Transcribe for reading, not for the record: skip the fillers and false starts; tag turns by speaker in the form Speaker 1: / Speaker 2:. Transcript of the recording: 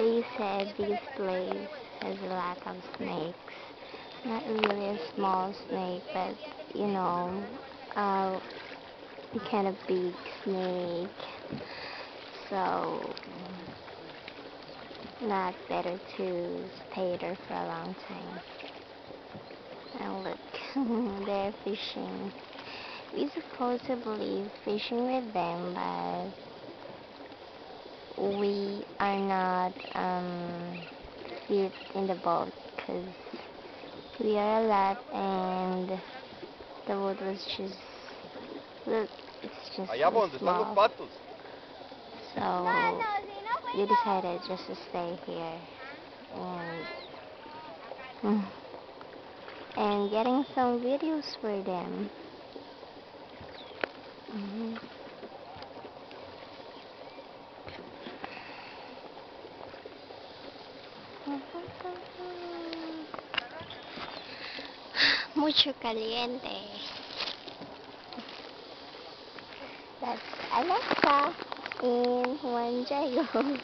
Speaker 1: they said this place has a lot of snakes. Not really a small snake, but you know, uh, a kind of big snake. So, not better to stay there for a long time. And look, they're fishing. We supposedly fishing with them, but we are not fit in the boat because we are a lot and the boat was just, look, it's just
Speaker 2: Allá
Speaker 1: so
Speaker 2: donde están los
Speaker 1: small.
Speaker 2: patos.
Speaker 1: So we decided just to stay here and and getting some videos for them. Mhm. Mucho caliente. That's Alexa in Juan Jago.